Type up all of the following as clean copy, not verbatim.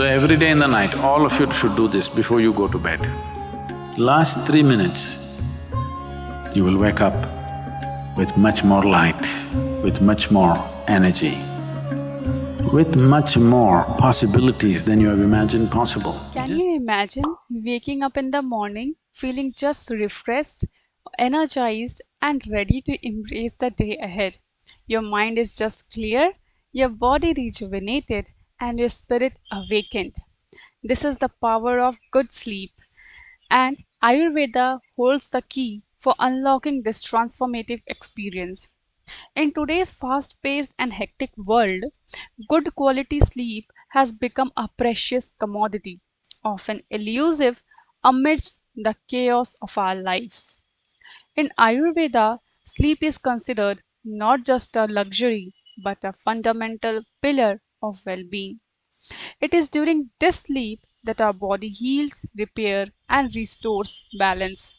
So every day in the night, all of you should do this before you go to bed. Last 3 minutes, you will wake up with much more light, with much more energy, with much more possibilities than you have imagined possible. Can you imagine waking up in the morning feeling just refreshed, energized, and ready to embrace the day ahead? Your mind is just clear, your body rejuvenated, and your spirit awakened. This is the power of good sleep, and Ayurveda holds the key for unlocking this transformative experience. In today's fast paced and hectic world, good quality sleep has become a precious commodity, often elusive amidst the chaos of our lives. In Ayurveda, sleep is considered not just a luxury but a fundamental pillar of well being. It is during this sleep that our body heals, repairs, and restores balance.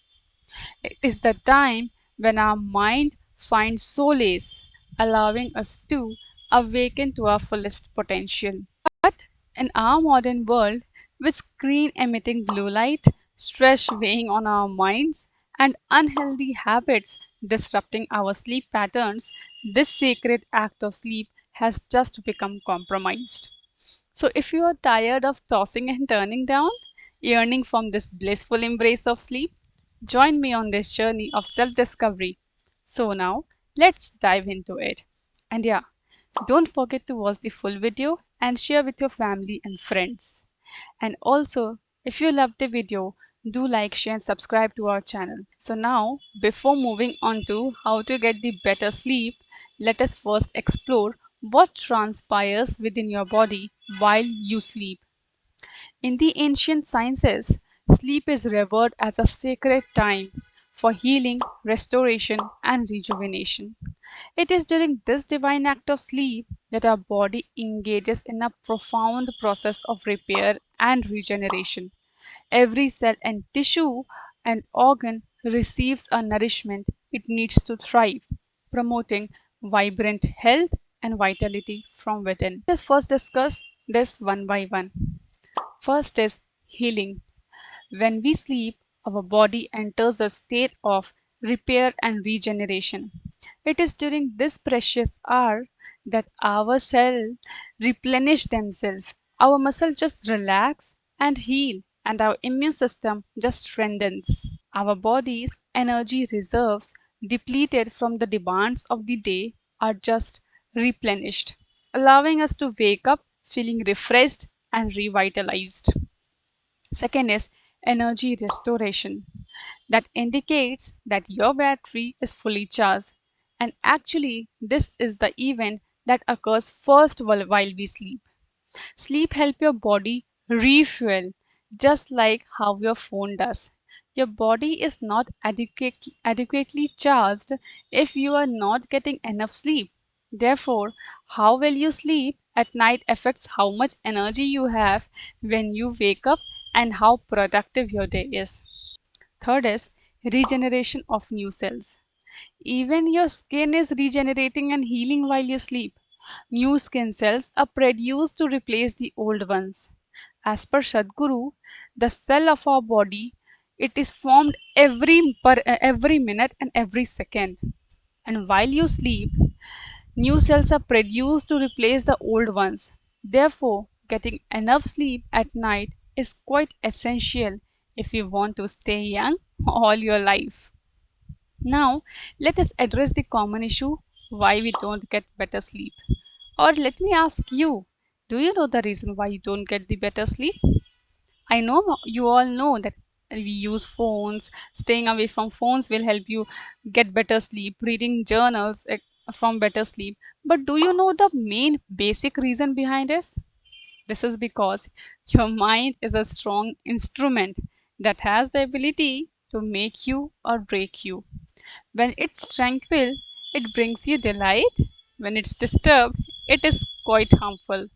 It is the time when our mind finds solace, allowing us to awaken to our fullest potential. But in our modern world, with screen emitting blue light, stress weighing on our minds, and unhealthy habits disrupting our sleep patterns, this sacred act of sleep has just become compromised. So, if you are tired of tossing and turning down, yearning from this blissful embrace of sleep, join me on this journey of self discovery. So, now let's dive into it. And yeah, don't forget to watch the full video and share with your family and friends. And also, if you loved the video, do like, share, and subscribe to our channel. So, now before moving on to how to get the better sleep, let us first explore what transpires within your body while you sleep. In the ancient sciences, sleep is revered as a sacred time for healing, restoration, and rejuvenation. It is during this divine act of sleep that our body engages in a profound process of repair and regeneration. Every cell and tissue and organ receives a nourishment it needs to thrive, promoting vibrant health and vitality from within. Let's first discuss this one by one. First is healing. When we sleep, our body enters a state of repair and regeneration. It is during this precious hour that our cells replenish themselves, our muscles just relax and heal, and our immune system just strengthens. Our body's energy reserves, depleted from the demands of the day, are just replenished, allowing us to wake up feeling refreshed and revitalized. Second is energy restoration. That indicates that your battery is fully charged. And actually, this is the event that occurs first while we sleep. Sleep helps your body refuel, just like how your phone does. Your body is not adequately charged if you are not getting enough sleep. Therefore, how well you sleep at night affects how much energy you have when you wake up and how productive your day is. Third is regeneration of new cells. Even your skin is regenerating and healing while you sleep. New skin cells are produced to replace the old ones. As per Sadhguru, the cell of our body, it is formed every minute and every second. And while you sleep, new cells are produced to replace the old ones. Therefore, getting enough sleep at night is quite essential if you want to stay young all your life. Now, let us address the common issue why we don't get better sleep. Or let me ask you, do you know the reason why you don't get the better sleep? I know you all know that we use phones, staying away from phones will help you get better sleep, reading journals from better sleep. But do you know the main basic reason behind this? This is because your mind is a strong instrument that has the ability to make you or break you. When it's tranquil, it brings you delight. When it's disturbed, it is quite harmful.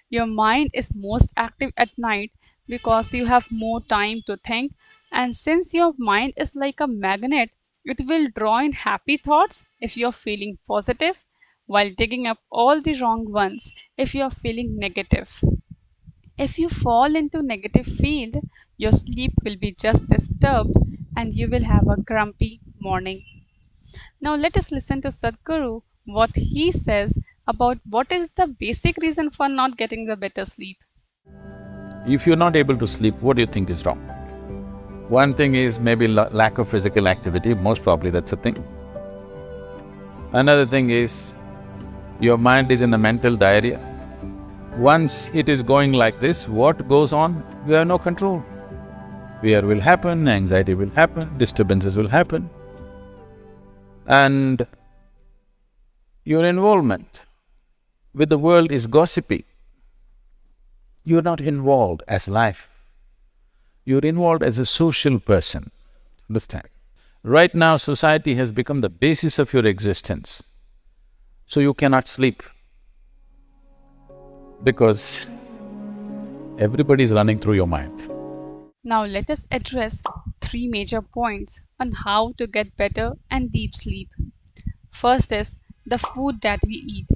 Your mind is most active at night because you have more time to think, and since your mind is like a magnet, it will draw in happy thoughts if you're feeling positive, while digging up all the wrong ones if you're feeling negative. If you fall into negative field, your sleep will be just disturbed and you will have a grumpy morning. Now let us listen to Sadhguru what he says about what is the basic reason for not getting the better sleep. If you're not able to sleep, what do you think is wrong? One thing is maybe lack of physical activity, most probably that's a thing. Another thing is your mind is in a mental diarrhea. Once it is going like this, what goes on, we have no control. Fear will happen, anxiety will happen, disturbances will happen. And your involvement with the world is gossipy. You're not involved as life. You're involved as a social person, understand? Right now, society has become the basis of your existence. So you cannot sleep because everybody is running through your mind. Now let us address three major points on how to get better and deep sleep. First is the food that we eat.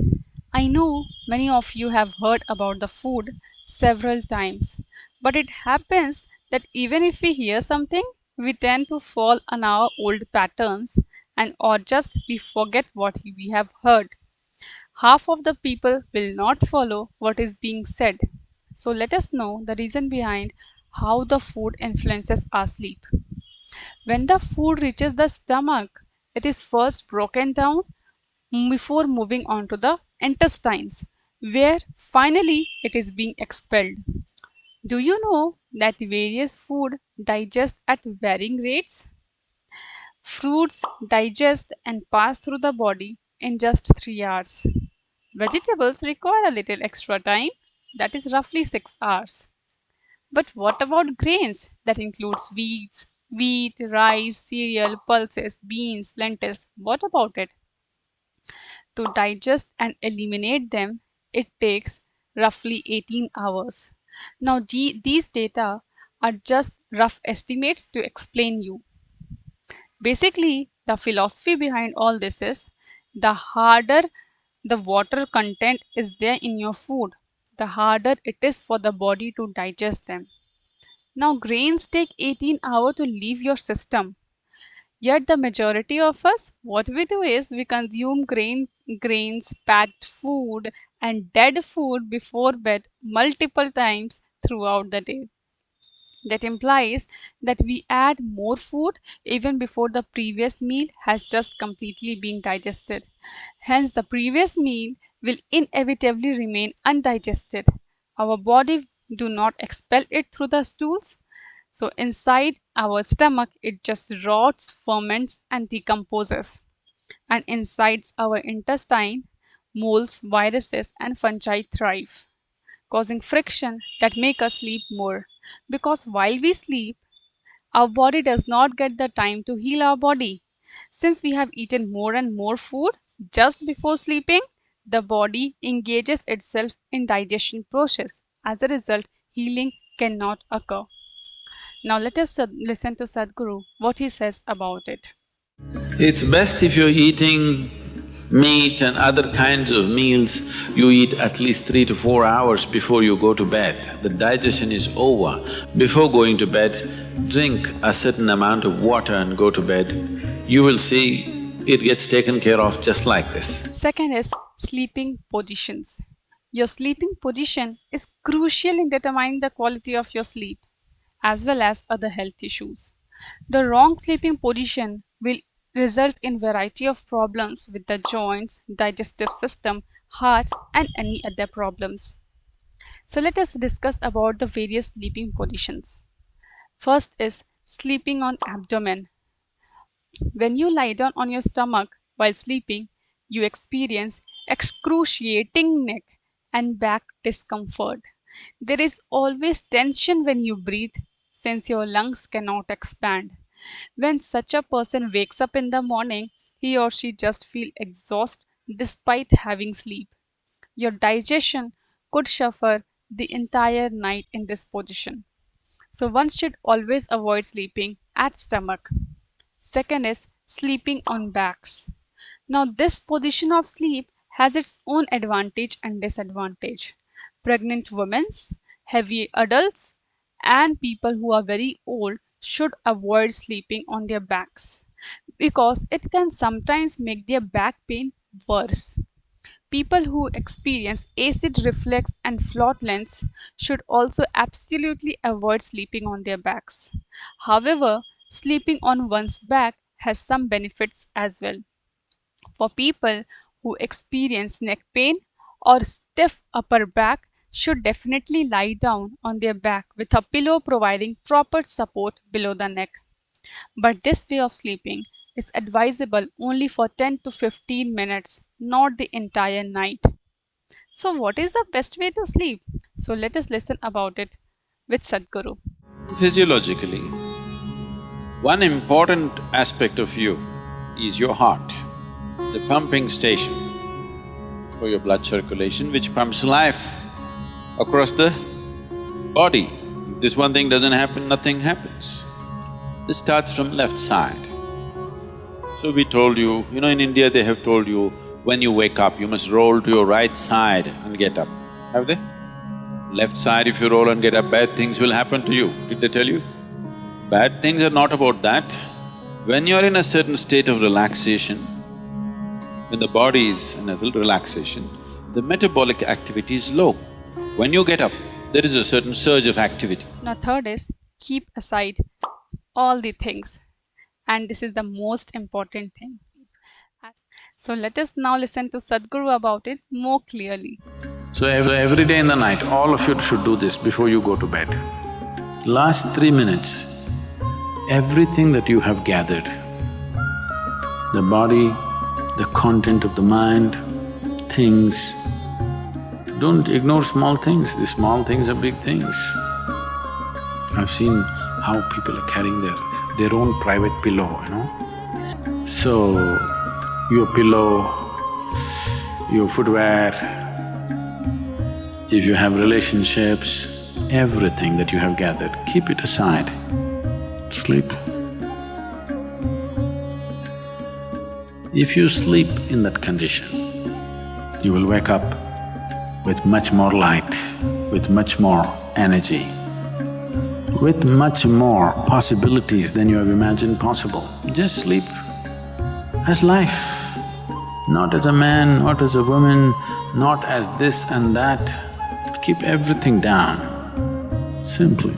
I know many of you have heard about the food several times, but it happens that even if we hear something, we tend to fall on our old patterns and or just we forget what we have heard. Half of the people will not follow what is being said. So let us know the reason behind how the food influences our sleep. When the food reaches the stomach, it is first broken down before moving on to the intestines, where finally it is being expelled. Do you know that various food digest at varying rates? Fruits digest and pass through the body in just 3 hours. Vegetables require a little extra time, that is roughly 6 hours. But what about grains? That includes wheat, rice, cereal, pulses, beans, lentils. What about it? To digest and eliminate them, it takes roughly 18 hours. Now, these data are just rough estimates to explain you. Basically, the philosophy behind all this is the harder the water content is there in your food, the harder it is for the body to digest them. Now, grains take 18 hours to leave your system. Yet the majority of us, what we do is we consume grains, packed food, and dead food before bed multiple times throughout the day. That implies that we add more food even before the previous meal has just completely been digested. Hence, the previous meal will inevitably remain undigested. Our body do not expel it through the stools, so inside our stomach, it just rots, ferments, and decomposes. And inside our intestine, moles, viruses, and fungi thrive, causing friction that make us sleep more. Because while we sleep, our body does not get the time to heal our body. Since we have eaten more and more food just before sleeping, the body engages itself in digestion process. As a result, healing cannot occur. Now let us listen to Sadhguru, what he says about it. It's best if you're eating meat and other kinds of meals, you eat at least 3 to 4 hours before you go to bed. The digestion is over. Before going to bed, drink a certain amount of water and go to bed. You will see it gets taken care of just like this. Second is sleeping positions. Your sleeping position is crucial in determining the quality of your sleep as well as other health issues. The wrong sleeping position will result in variety of problems with the joints, digestive system, heart and any other problems. So let us discuss about the various sleeping positions. First is sleeping on abdomen. When you lie down on your stomach while sleeping, you experience excruciating neck and back discomfort. There is always tension when you breathe since your lungs cannot expand. When such a person wakes up in the morning, he or she just feel exhausted despite having sleep. Your digestion could suffer the entire night in this position. So one should always avoid sleeping at stomach. Second is sleeping on backs. Now, this position of sleep has its own advantage and disadvantage. Pregnant women Heavy adults and people who are very old should avoid sleeping on their backs because it can sometimes make their back pain worse. People who experience acid reflux and flatulence should also absolutely avoid sleeping on their backs. However, sleeping on one's back has some benefits as well. For people who experience neck pain or stiff upper back should definitely lie down on their back with a pillow providing proper support below the neck. But this way of sleeping is advisable only for 10 to 15 minutes, not the entire night. So what is the best way to sleep? So let us listen about it with Sadhguru. Physiologically, one important aspect of you is your heart, the pumping station for your blood circulation which pumps life across the body. If this one thing doesn't happen, nothing happens. This starts from left side. So we told you, in India they have told you, when you wake up, you must roll to your right side and get up. Have they? Left side, if you roll and get up, bad things will happen to you. Did they tell you? Bad things are not about that. When you're in a certain state of relaxation, when the body is in a relaxation, the metabolic activity is low. When you get up, there is a certain surge of activity. Now third is keep aside all the things, and this is the most important thing. So let us now listen to Sadhguru about it more clearly. So every day in the night, all of you should do this before you go to bed. Last 3 minutes, everything that you have gathered, the body, the content of the mind, things, don't ignore small things, the small things are big things. I've seen how people are carrying their own private pillow, So, your pillow, your footwear, if you have relationships, everything that you have gathered, keep it aside, sleep. If you sleep in that condition, you will wake up with much more light, with much more energy, with much more possibilities than you have imagined possible. Just sleep as life, not as a man, not as a woman, not as this and that. Keep everything down, simply.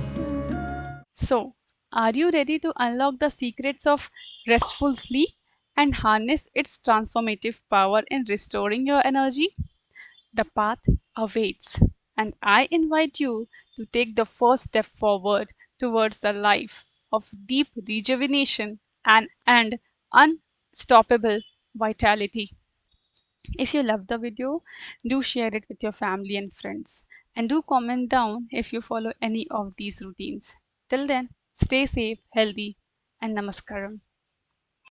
So, are you ready to unlock the secrets of restful sleep and harness its transformative power in restoring your energy? The path awaits, and I invite you to take the first step forward towards the life of deep rejuvenation and unstoppable vitality. If you love the video, do share it with your family and friends, and do comment down if you follow any of these routines. Till then, stay safe, healthy, and namaskaram.